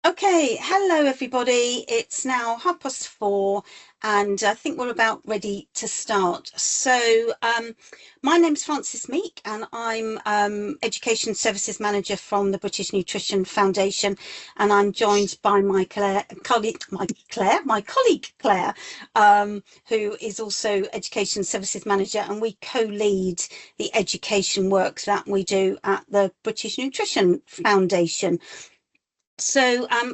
Okay, hello everybody. It's now 4:30 and I think we're about ready to start. My name's Frances Meek and I'm Education Services Manager from the British Nutrition Foundation, and I'm joined by my colleague Claire, who is also Education Services Manager, and we co-lead the education work that we do at the British Nutrition Foundation.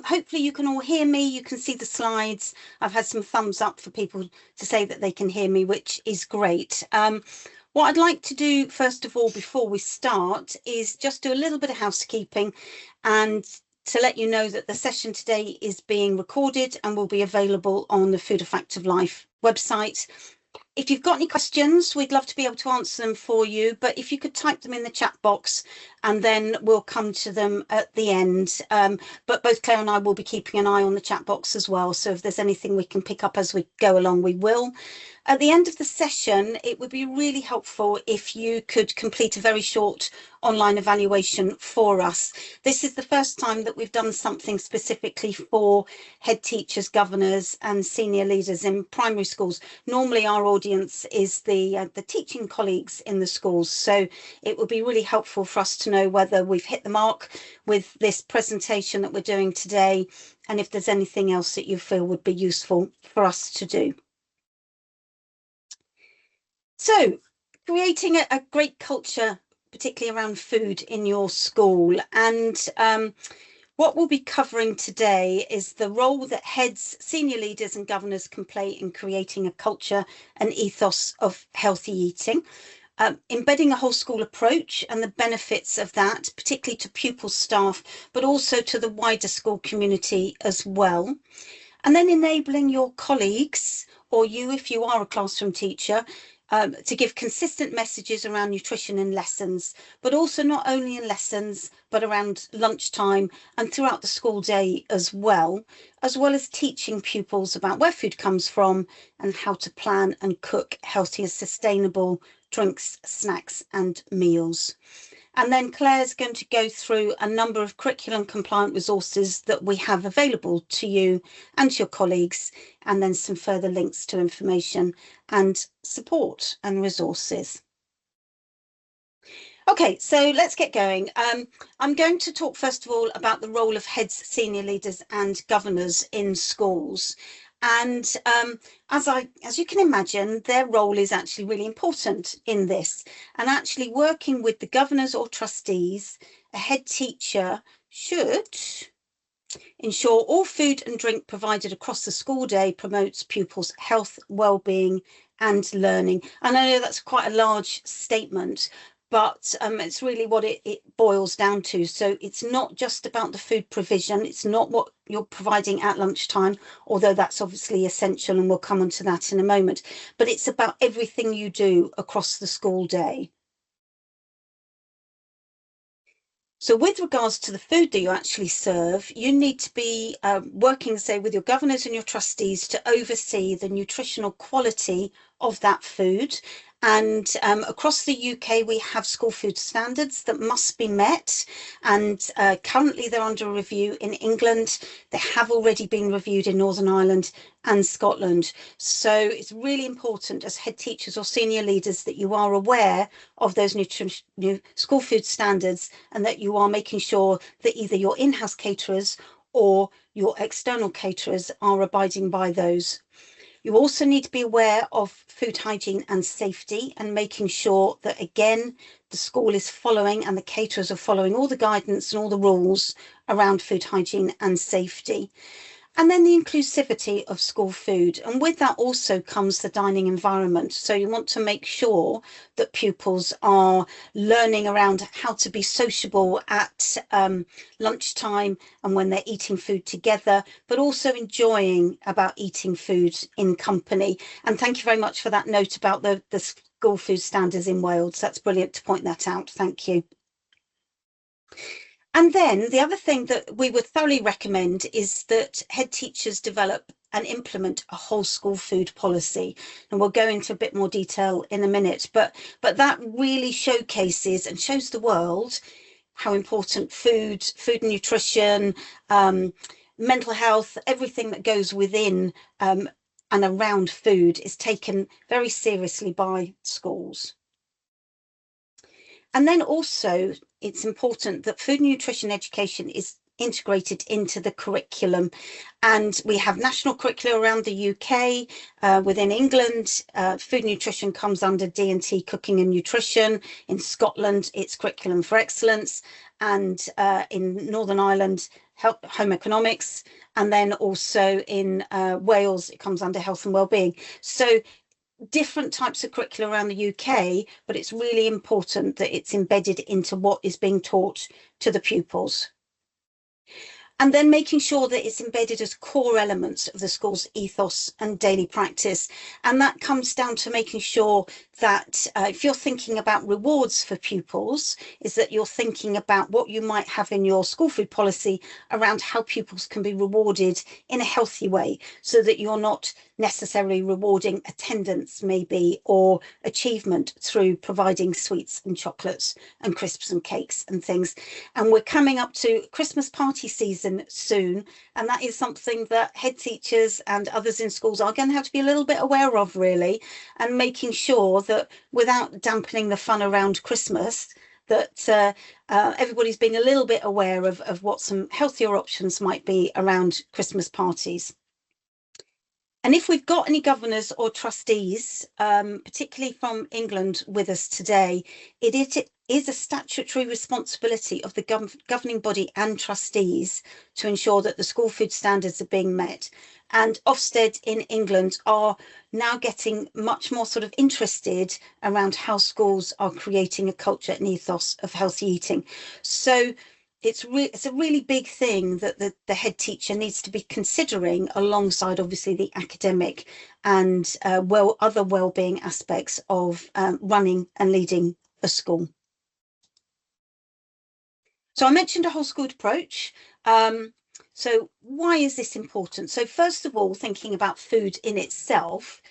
Hopefully you can all hear me. You can see the slides. I've had some thumbs up for people to say that they can hear me, which is great. What I'd like to do first of all, before we start, is just do a little bit of housekeeping and to let you know that the session today is being recorded and will be available on the Food Effective Life website. If you've got any questions, we'd love to be able to answer them for you, but if you could type them in the chat box and then we'll come to them at the end. But both Claire and I will be keeping an eye on the chat box as well, so if there's anything we can pick up as we go along, we will. At the end of the session, it would be really helpful if you could complete a very short online evaluation for us. This is the first time that we've done something specifically for head teachers, governors and senior leaders in primary schools. Normally our audience is the teaching colleagues in the schools, so it would be really helpful for us to know whether we've hit the mark with this presentation that we're doing today, and if there's anything else that you feel would be useful for us to do. So, creating a great culture, particularly around food in your school. And what we'll be covering today is the role that heads, senior leaders and governors can play in creating a culture and ethos of healthy eating. Embedding a whole school approach and the benefits of that, particularly to pupils, staff, but also to the wider school community as well. And then enabling your colleagues, or you if you are a classroom teacher, to give consistent messages around nutrition in lessons, but also not only in lessons, but around lunchtime and throughout the school day as well as teaching pupils about where food comes from and how to plan and cook healthy and sustainable drinks, snacks and meals. And then Claire's going to go through a number of curriculum compliant resources that we have available to you and to your colleagues, and then some further links to information and support and resources. Okay, so let's get going. I'm going to talk first of all about the role of heads, senior leaders and governors in schools. And as you can imagine, their role is actually really important in this. And actually working with the governors or trustees, a head teacher should ensure all food and drink provided across the school day promotes pupils' health, well-being and learning. And I know that's quite a large statement, but it's really what it boils down to. So it's not just about the food provision. It's not what you're providing at lunchtime, although that's obviously essential, and we'll come on to that in a moment. But it's about everything you do across the school day. So with regards to the food that you actually serve, you need to be working, say, with your governors and your trustees to oversee the nutritional quality of that food. And across the UK, we have school food standards that must be met. And currently they're under review in England. They have already been reviewed in Northern Ireland and Scotland. So it's really important as head teachers or senior leaders that you are aware of those new school food standards, and that you are making sure that either your in-house caterers or your external caterers are abiding by those. You also need to be aware of food hygiene and safety, and making sure that, again, the school is following and the caterers are following all the guidance and all the rules around food hygiene and safety. And then the inclusivity of school food. And with that also comes the dining environment. So you want to make sure that pupils are learning around how to be sociable at lunchtime and when they're eating food together, but also enjoying about eating food in company. And thank you very much for that note about the school food standards in Wales. That's brilliant to point that out. Thank you. And then the other thing that we would thoroughly recommend is that head teachers develop and implement a whole school food policy. And we'll go into a bit more detail in a minute, but that really showcases and shows the world how important food and nutrition, mental health, everything that goes within and around food is taken very seriously by schools. And then also, it's important that food and nutrition education is integrated into the curriculum. And we have national curricula around the UK. Within England, food and nutrition comes under D&T Cooking and Nutrition. In Scotland, it's Curriculum for Excellence. And in Northern Ireland, Home Economics. And then also in Wales, it comes under Health and Wellbeing. So different types of curricula around the UK, but it's really important that it's embedded into what is being taught to the pupils. And then making sure that it's embedded as core elements of the school's ethos and daily practice. And that comes down to making sure that if you're thinking about rewards for pupils, is that you're thinking about what you might have in your school food policy around how pupils can be rewarded in a healthy way, so that you're not necessarily rewarding attendance maybe or achievement through providing sweets and chocolates and crisps and cakes and things. And we're coming up to Christmas party season soon, and that is something that head teachers and others in schools are going to have to be a little bit aware of, really, and making sure that without dampening the fun around Christmas, that everybody's been a little bit aware of what some healthier options might be around Christmas parties. And if we've got any governors or trustees, particularly from England with us today, it is a statutory responsibility of the governing body and trustees to ensure that the school food standards are being met. And Ofsted in England are now getting much more sort of interested around how schools are creating a culture and ethos of healthy eating. So it's a really big thing that the head teacher needs to be considering, alongside obviously the academic and other well-being aspects of running and leading a school. So I mentioned a whole school approach. So why is this important? So first of all, thinking about food in itself,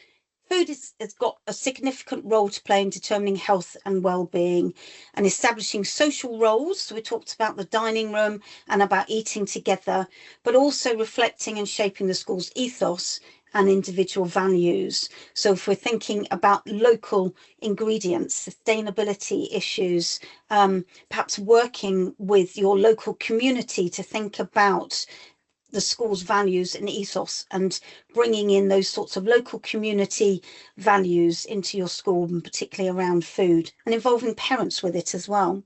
food has got a significant role to play in determining health and well-being and establishing social roles. So we talked about the dining room and about eating together, but also reflecting and shaping the school's ethos and individual values. So if we're thinking about local ingredients, sustainability issues, perhaps working with your local community to think about the school's values and ethos, and bringing in those sorts of local community values into your school, and particularly around food, and involving parents with it as well.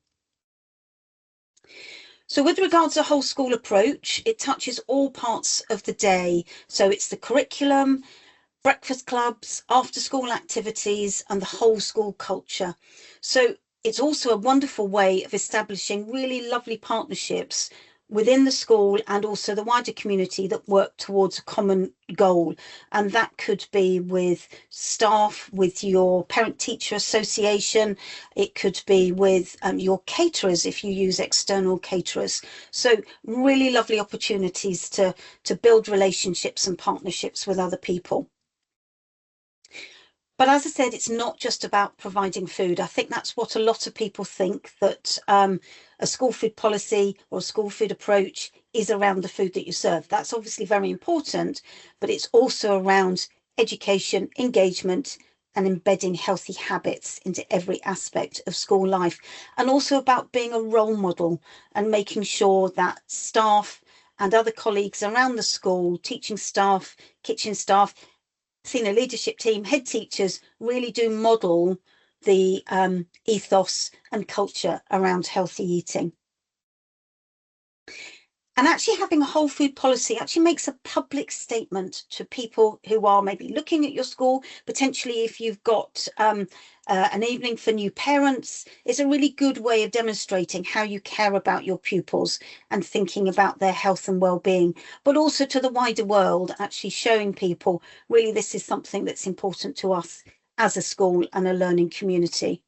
So with regards to the whole school approach, it touches all parts of the day. So it's the curriculum, breakfast clubs, after school activities, and the whole school culture. So it's also a wonderful way of establishing really lovely partnerships within the school and also the wider community that work towards a common goal. And that could be with staff, with your parent-teacher association. It could be with your caterers if you use external caterers. So really lovely opportunities to build relationships and partnerships with other people. But as I said, it's not just about providing food. I think that's what a lot of people think, that a school food policy or a school food approach is around the food that you serve. That's obviously very important, but it's also around education, engagement, and embedding healthy habits into every aspect of school life. And also about being a role model and making sure that staff and other colleagues around the school, teaching staff, kitchen staff, senior leadership team, head teachers, really do model the ethos and culture around healthy eating. And actually having a whole food policy actually makes a public statement to people who are maybe looking at your school. Potentially, if you've got an evening for new parents, it's a really good way of demonstrating how you care about your pupils and thinking about their health and well-being, but also to the wider world, actually showing people really this is something that's important to us as a school and a learning community.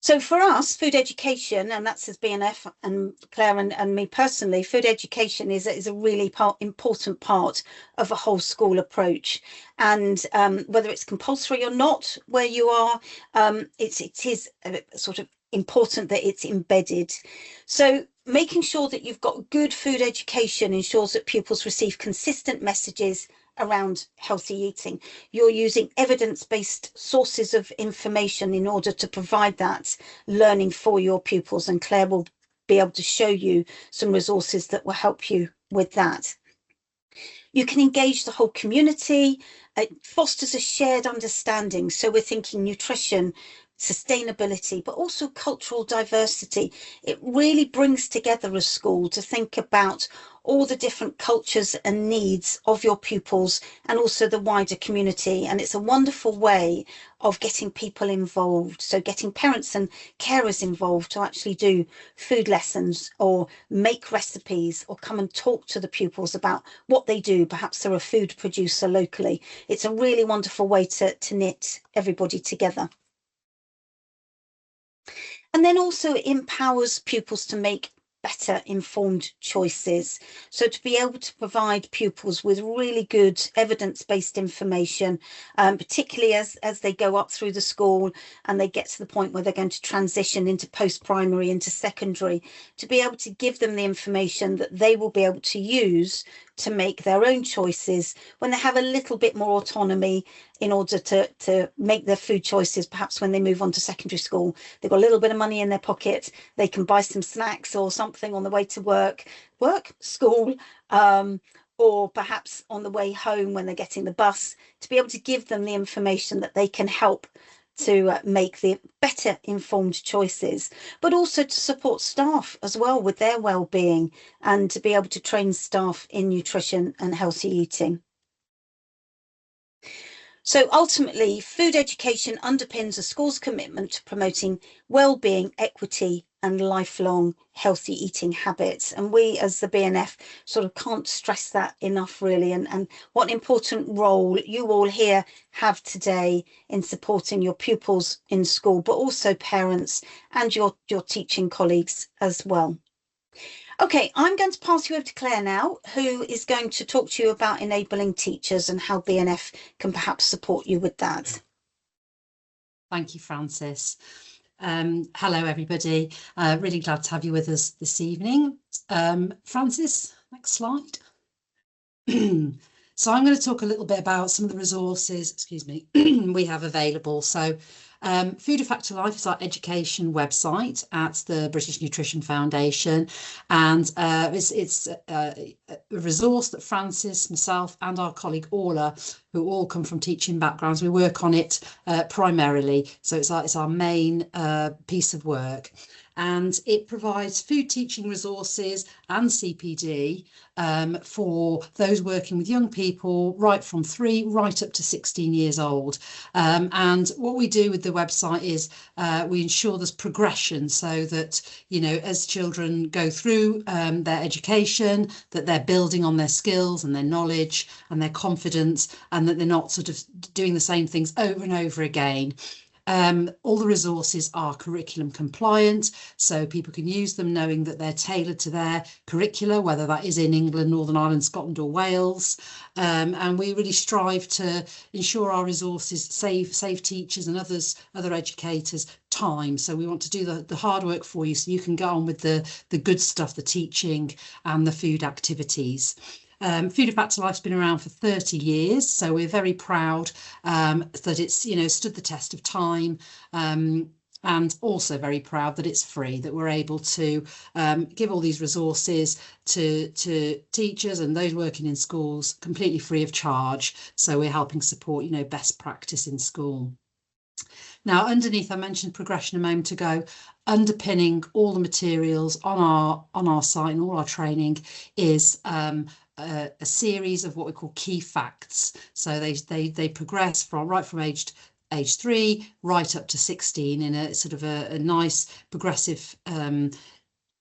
So for us, food education, and that's as BNF and Claire and me personally, food education is a really important part of a whole school approach. And whether it's compulsory or not where you are, it is sort of important that it's embedded. So making sure that you've got good food education ensures that pupils receive consistent messages around healthy eating. You're using evidence-based sources of information in order to provide that learning for your pupils, and Claire will be able to show you some resources that will help you with that. You can engage the whole community. It fosters a shared understanding. So we're thinking nutrition, sustainability, but also cultural diversity. It really brings together a school to think about all the different cultures and needs of your pupils and also the wider community. And it's a wonderful way of getting people involved. So getting parents and carers involved to actually do food lessons or make recipes or come and talk to the pupils about what they do. Perhaps they're a food producer locally. It's a really wonderful way to knit everybody together. And then also it empowers pupils to make better informed choices. So to be able to provide pupils with really good evidence-based information, particularly as they go up through the school and they get to the point where they're going to transition into post-primary, into secondary, to be able to give them the information that they will be able to use to make their own choices when they have a little bit more autonomy in order to make their food choices. Perhaps when they move on to secondary school, they've got a little bit of money in their pocket, they can buy some snacks or something on the way to school, or perhaps on the way home when they're getting the bus, to be able to give them the information that they can help to make the better informed choices, but also to support staff as well with their well-being and to be able to train staff in nutrition and healthy eating. So ultimately, food education underpins a school's commitment to promoting well-being, equity, and lifelong healthy eating habits. And we as the BNF sort of can't stress that enough, really, and what an important role you all here have today in supporting your pupils in school, but also parents and your teaching colleagues as well. Okay, I'm going to pass you over to Claire now, who is going to talk to you about enabling teachers and how BNF can perhaps support you with that. Thank you, Frances. Hello, everybody. Really glad to have you with us this evening. Frances, next slide. So I'm going to talk a little bit about some of the resources, we have available. So Food A Factor Life is our education website at the British Nutrition Foundation, and it's a resource that Frances, myself and our colleague Orla, who all come from teaching backgrounds, we work on it primarily, so it's our main piece of work. And it provides food teaching resources and CPD for those working with young people right from 3 right up to 16 years old. And what we do with the website is we ensure there's progression, so that, you know, as children go through their education, that they're building on their skills and their knowledge and their confidence, and that they're not sort of doing the same things over and over again. All the resources are curriculum compliant, so people can use them knowing that they're tailored to their curricula, whether that is in England, Northern Ireland, Scotland or Wales. And we really strive to ensure our resources save teachers and other educators time. So we want to do the hard work for you so you can get on with the good stuff, the teaching and the food activities. Food A Factor Life's been around for 30 years, so we're very proud that it's, you know, stood the test of time, and also very proud that it's free, that we're able to give all these resources to teachers and those working in schools completely free of charge. So we're helping support, you know, best practice in school. Now, underneath, I mentioned progression a moment ago. Underpinning all the materials on our site and all our training is a series of what we call key facts. So they progress from age 3 right up to 16 in a sort of a nice progressive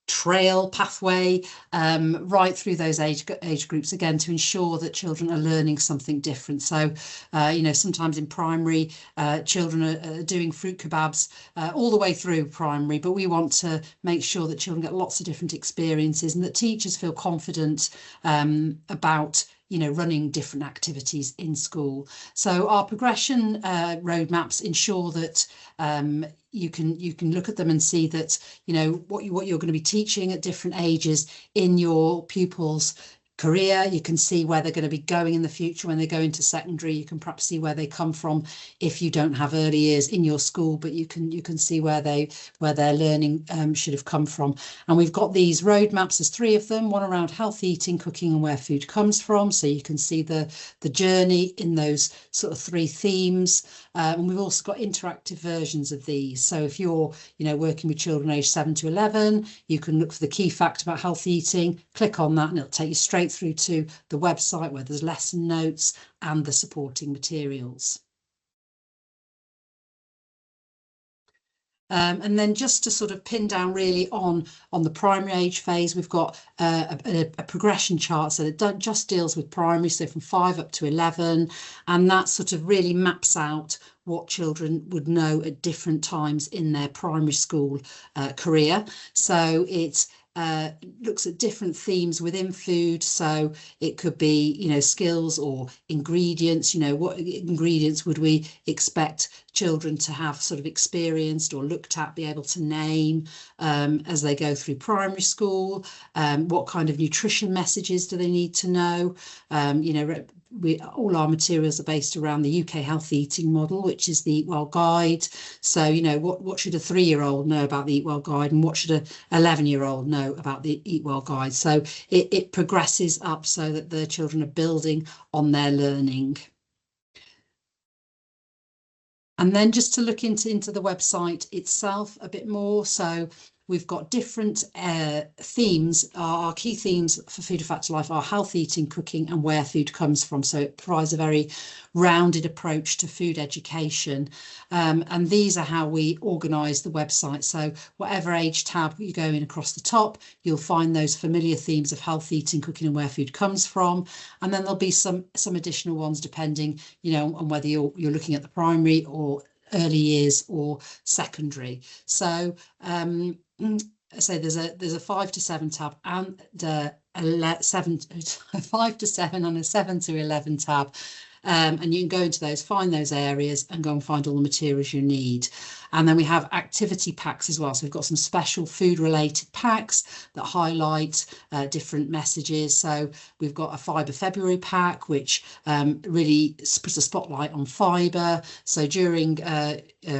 trail pathway right through those age groups, again to ensure that children are learning something different. So you know, sometimes in primary children are doing fruit kebabs all the way through primary, but we want to make sure that children get lots of different experiences and that teachers feel confident about, running different activities in school. So our progression roadmaps ensure that you can look at them and see that what you're going to be teaching at different ages in your pupils' career. You can see where they're going to be going in the future when they go into secondary. You can perhaps see where they come from if you don't have early years in your school, but you can see where their learning should have come from. And we've got these roadmaps. There's 3 of them, one around health eating, cooking, and where food comes from. So you can see the journey in those sort of 3 themes. And we've also got interactive versions of these. So if you're working with children aged 7 to 11, you can look for the key fact about health eating, click on that, and it'll take you straight through to the website where there's lesson notes and the supporting materials. And then just to sort of pin down really on the primary age phase, we've got a progression chart. So it just deals with primary, so from 5 up to 11, and that sort of really maps out what children would know at different times in their primary school career. So it looks at different themes within food. So it could be, skills or ingredients. What ingredients would we expect children to have sort of experienced or looked at, be able to name as they go through primary school? What kind of nutrition messages do they need to know? All our materials are based around the UK health eating model, which is the Eat Well Guide. So, what should a 3-year-old know about the Eat Well Guide, and what should a 11-year-old know about the Eat Well Guide? So it progresses up so that the children are building on their learning. And then just to look into the website itself a bit more. So we've got different themes. Our key themes for Food of Fact Life are health eating, cooking, and where food comes from. So it provides a very rounded approach to food education. And these are how we organise the website. So whatever age tab you go in across the top, you'll find those familiar themes of health eating, cooking, and where food comes from. And then there'll be some additional ones depending, on whether you're looking at the primary or early years or secondary. So there's a 5 to 7 tab and 5 to 7 and a 7 to 11 tab. And you can go into those, find those areas, and go and find all the materials you need. And then we have activity packs as well. So we've got some special food related packs that highlight different messages. So we've got a Fibre February pack, which really puts a spotlight on fibre. So during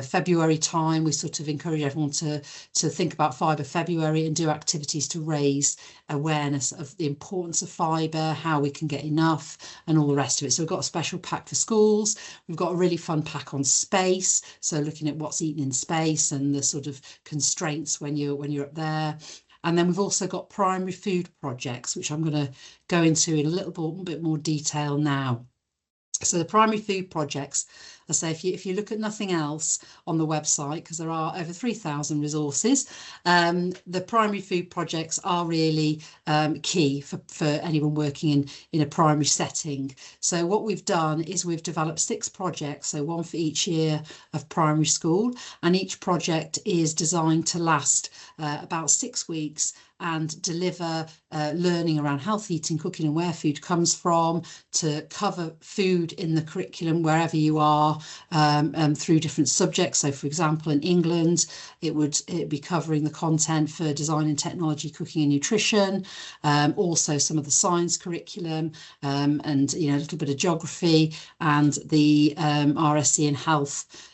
February time, we sort of encourage everyone to think about Fibre February and do activities to raise awareness of the importance of fibre, how we can get enough, and all the rest of it. So we've got a special pack for schools. We've got a really fun pack on space, so looking at what's eaten in space and the sort of constraints when you're up there. And then we've also got primary food projects, which I'm going to go into in a little bit more detail now. So the primary food projects, I say, if you look at nothing else on the website, because there are over 3,000 resources, the primary food projects are really key for anyone working in a primary setting. So what we've done is we've developed 6 projects, so one for each year of primary school, and each project is designed to last about 6 weeks and deliver learning around health eating, cooking, and where food comes from, to cover food in the curriculum wherever you are, through different subjects. So for example, in England, it'd be covering the content for design and technology, cooking and nutrition, also some of the science curriculum, and a little bit of geography, and the RSC and health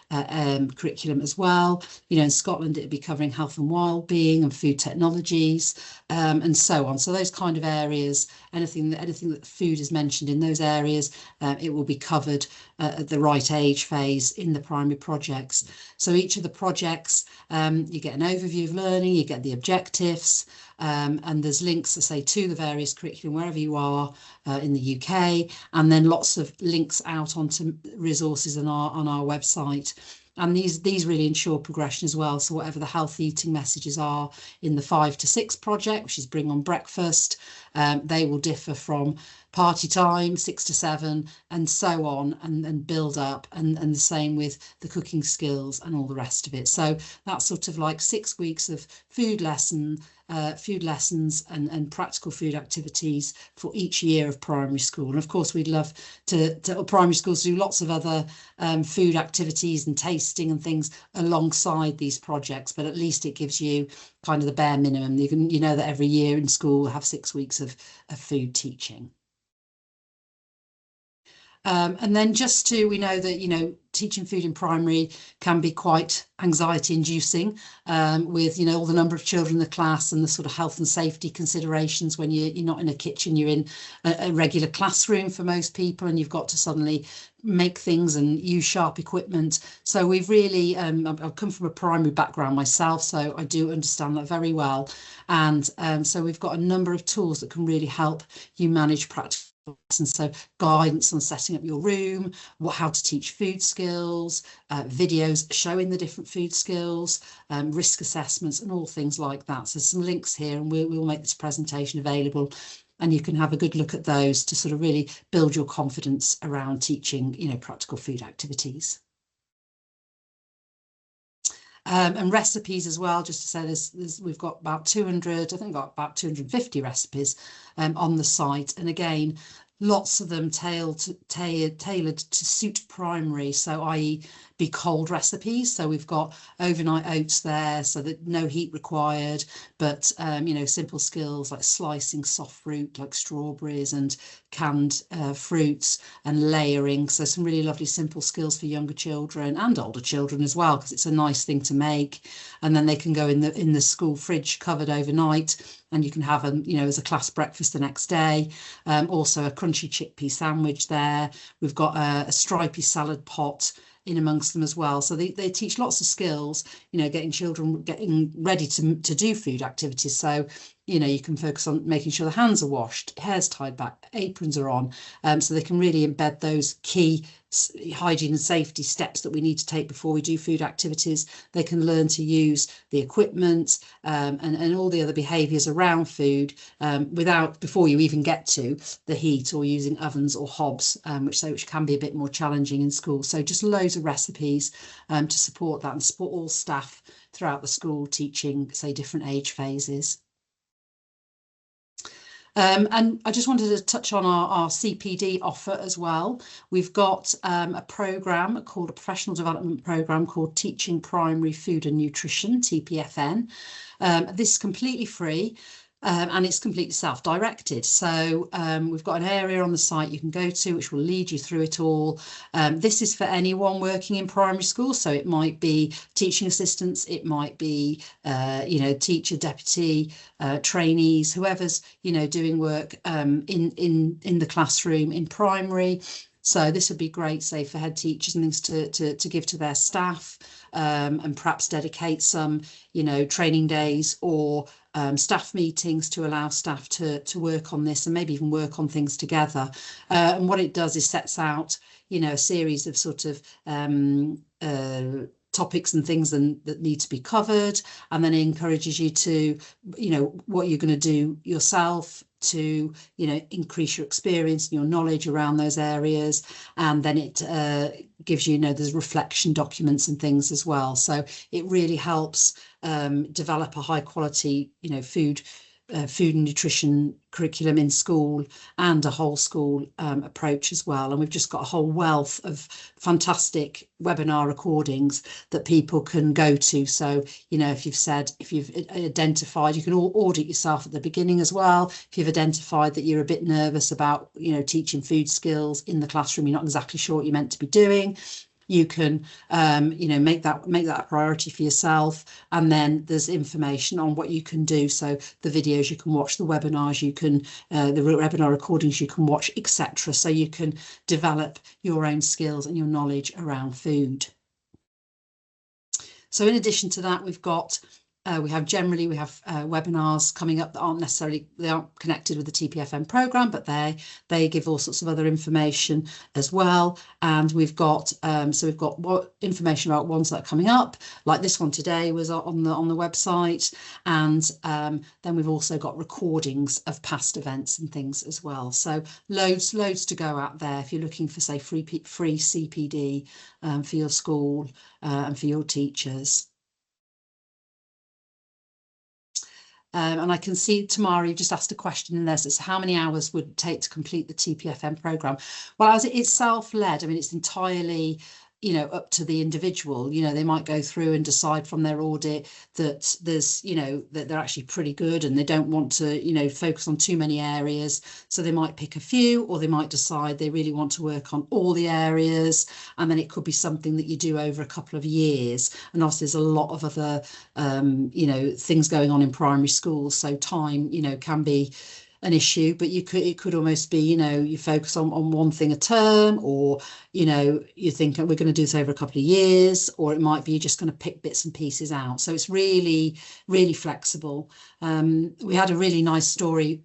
curriculum as well. In Scotland, it'd be covering health and well-being and food technologies, and so on. So those kind of areas, anything that food is mentioned in those areas, it will be covered at the right age phase in the primary projects. So each of the projects, you get an overview of learning, you get the objectives, and there's links, to the various curriculum wherever you are in the UK, and then lots of links out onto resources on our website. And these really ensure progression as well. So whatever the health eating messages are in the 5 to 6 project, which is bring on breakfast, They will differ from party time, 6 to 7, and so on, and build up, and the same with the cooking skills and all the rest of it. So that's sort of like 6 weeks of food lessons and practical food activities for each year of primary school. And of course, we'd love to primary schools do lots of other food activities and tasting and things alongside these projects, but at least it gives you kind of the bare minimum. You know that every year in school we'll have 6 weeks of food teaching. And then we know that, teaching food in primary can be quite anxiety inducing, with, all the number of children in the class and the sort of health and safety considerations when you're not in a kitchen, you're in a regular classroom for most people, and you've got to suddenly make things and use sharp equipment. So we've really, I've come from a primary background myself, so I do understand that very well. And so we've got a number of tools that can really help you manage practical lessons. So guidance on setting up your room, how to teach food skills, videos showing the different food skills, risk assessments and all things like that. So some links here, and we'll make this presentation available, and you can have a good look at those to sort of really build your confidence around teaching, practical food activities. And recipes as well, just to say we've got about 200, I think got about 250 recipes on the site. And again, lots of them tailored to suit primary, so i.e. be cold recipes. So we've got overnight oats there, so that no heat required, but simple skills like slicing soft fruit like strawberries and canned fruits, and layering. So some really lovely simple skills for younger children and older children as well, because it's a nice thing to make. And then they can go in the school fridge covered overnight, and you can have them, as a class breakfast the next day. Also a crunchy chickpea sandwich there. We've got a stripy salad pot in amongst them as well. So they teach lots of skills, getting children getting ready to do food activities. So, you can focus on making sure the hands are washed, hair's tied back, aprons are on, so they can really embed those key hygiene and safety steps that we need to take before we do food activities. They can learn to use the equipment and all the other behaviours around food before you even get to the heat or using ovens or hobs, which can be a bit more challenging in school. So just loads of recipes to support that and support all staff throughout the school teaching, say, different age phases. And I just wanted to touch on our CPD offer as well. We've got a programme called a professional development programme called Teaching Primary Food and Nutrition, TPFN. This is completely free. And it's completely self-directed. So we've got an area on the site you can go to which will lead you through it all. This is for anyone working in primary school. So it might be teaching assistants, it might be teacher, deputy, trainees, whoever's doing work in the classroom in primary. So this would be great, say, for head teachers and things to give to their staff, and perhaps dedicate some, training days or staff meetings to allow staff to work on this and maybe even work on things together. And what it does is sets out, a series of sort of topics and things that need to be covered, and then it encourages you to, what you're going to do yourself to, increase your experience and your knowledge around those areas. And then it gives you, there's reflection documents and things as well. So it really helps develop a high quality, food and nutrition curriculum in school and a whole school approach as well. And we've just got a whole wealth of fantastic webinar recordings that people can go to. So, if you've identified, you can all audit yourself at the beginning as well. If you've identified that you're a bit nervous about, teaching food skills in the classroom, you're not exactly sure what you're meant to be doing, you can make that a priority for yourself. And then there's information on what you can do. So the videos you can watch, the webinars you can, the webinar recordings you can watch, etc. So you can develop your own skills and your knowledge around food. So in addition to that, we've got We have webinars coming up that they aren't connected with the TPFM program, but they give all sorts of other information as well. And we've got what information about ones that are coming up, like this one today was on the website, and then we've also got recordings of past events and things as well. So loads to go out there if you're looking for, say, free CPD for your school and for your teachers. And I can see, Tamara, you've just asked a question in there. So how many hours would it take to complete the TPFM programme? Well, as it's self-led, I mean, it's entirely, up to the individual. They might go through and decide from their audit that there's, that they're actually pretty good and they don't want to, focus on too many areas. So they might pick a few, or they might decide they really want to work on all the areas. And then it could be something that you do over a couple of years. And obviously there's a lot of other, things going on in primary schools. So time, can be an issue, but it could almost be, you focus on one thing a term, or you think we're going to do this over a couple of years, or it might be you're just going to pick bits and pieces out. So it's really flexible. We had a really nice story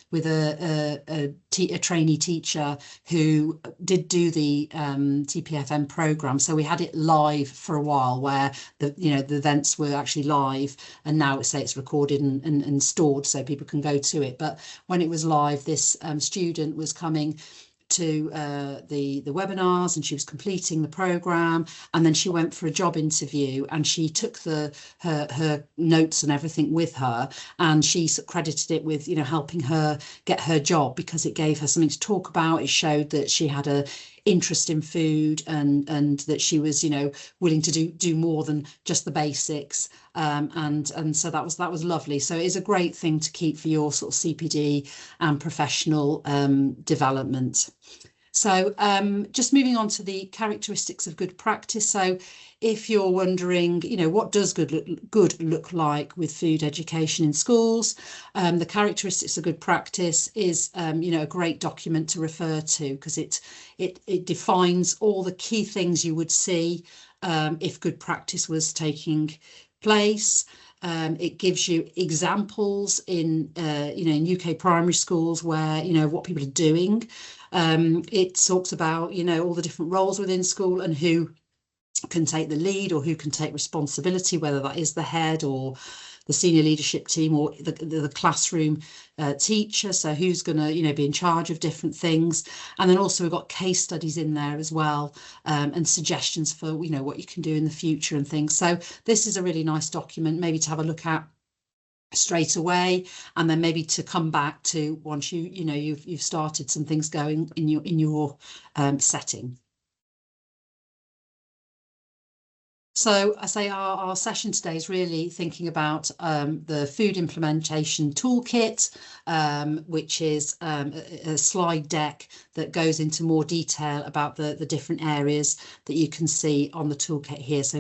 with a trainee teacher who did do the TPFM program. So we had it live for a while, where the events were actually live, and now it's recorded and stored so people can go to it. But when it was live, this student was coming to the webinars, and she was completing the program, and then she went for a job interview, and she took her notes and everything with her, and she credited it with helping her get her job, because it gave her something to talk about. It showed that she had a interest in food, and that she was willing to do more than just the basics, and so that was lovely. So it is a great thing to keep for your sort of CPD and professional development. So just moving on to the characteristics of good practice. So if you're wondering, what does good look like with food education in schools, the characteristics of good practice is, a great document to refer to, because it defines all the key things you would see if good practice was taking place. It gives you examples in UK primary schools where, what people are doing. It talks about, all the different roles within school and who can take the lead or who can take responsibility, whether that is the head or the senior leadership team or the classroom teacher. So who's going to be in charge of different things. And then also we've got case studies in there as well, and suggestions for what you can do in the future and things. So this is a really nice document maybe to have a look at straight away, and then maybe to come back to once you've started some things going in your setting. So I say our session today is really thinking about the food implementation toolkit, which is a slide deck that goes into more detail about the different areas that you can see on the toolkit here. So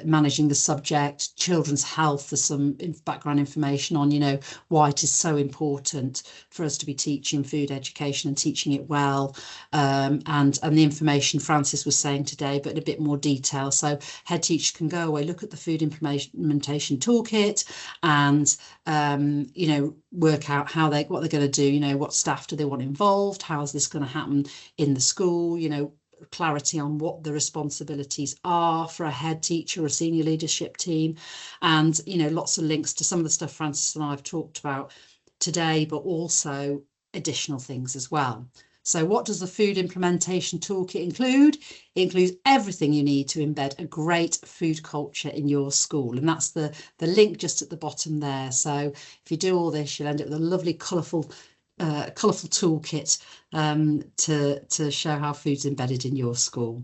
managing the subject, children's health. There's some background information on, why it is so important for us to be teaching food education and teaching it well, and the information Francis was saying today, but in a bit more detail. So head teachers can go away, look at the food implementation toolkit, and work out what they're going to do. What staff do they want involved? How is this going to happen in the school? Clarity on what the responsibilities are for a head teacher or senior leadership team, and lots of links to some of the stuff Francis and I have talked about today, but also additional things as well. So what does the food implementation toolkit include? It includes everything you need to embed a great food culture in your school, and that's the link just at the bottom there. So if you do all this, you'll end up with a lovely colourful toolkit to show how food's embedded in your school.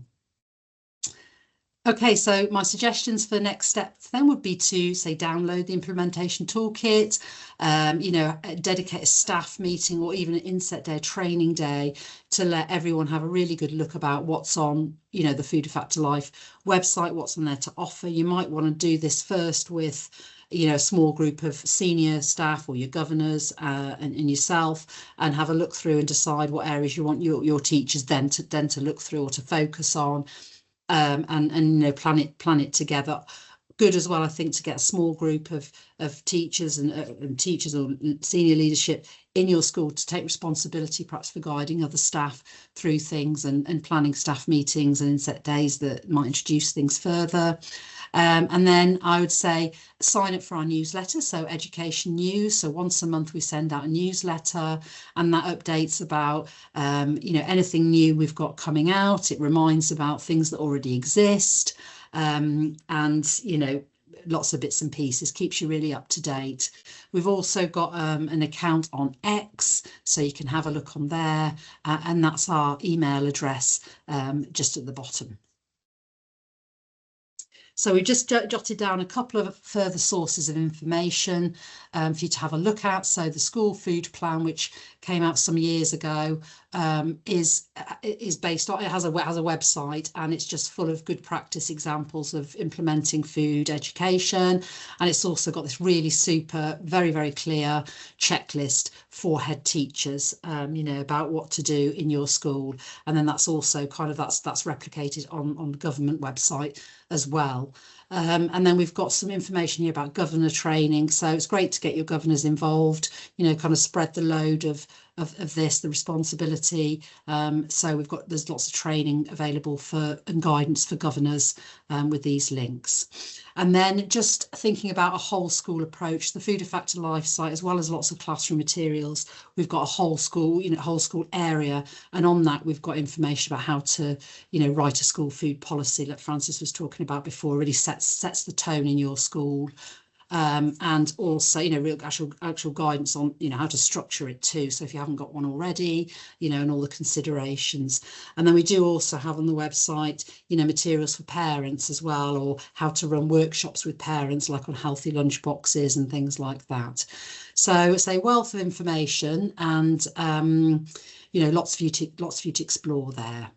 Okay, so my suggestions for the next steps then would be to say download the implementation toolkit, dedicate a staff meeting or even an inset day, a training day, to let everyone have a really good look about what's on the Food Factor Life website, what's on there to offer. You might want to do this first with a small group of senior staff or your governors and yourself, and have a look through and decide what areas you want your teachers then to look through or to focus on, and plan it together. good as well, I think, to get a small group of teachers and teachers or senior leadership in your school to take responsibility, perhaps for guiding other staff through things and planning staff meetings and inset days that might introduce things further. And then I would say sign up for our newsletter, so education news. So once a month we send out a newsletter, and that updates about anything new we've got coming out. It reminds about things that already exist, and lots of bits and pieces, keeps you really up to date. We've also got an account on X, so you can have a look on there, and that's our email address just at the bottom. So we just jotted down a couple of further sources of information for you to have a look at. So the school food plan, which came out some years ago, is based on, it has a website, and it's just full of good practice examples of implementing food education. And it's also got this really super, very, very clear checklist for head teachers, about what to do in your school. And then that's also that's replicated on the government website as well. And then we've got some information here about governor training. So it's great to get your governors involved, kind of spread the load of this, the responsibility. So there's lots of training available and guidance for governors with these links. And then just thinking about a whole school approach, the Food Factor Life site, as well as lots of classroom materials, we've got a whole school area, and on that we've got information about how to, write a school food policy that Francis was talking about before. Really sets the tone in your school. And also, real actual guidance on, how to structure it too. So if you haven't got one already, and all the considerations. And then we do also have on the website, materials for parents as well, or how to run workshops with parents, like on healthy lunch boxes and things like that. So it's a wealth of information, and, lots for you to explore there.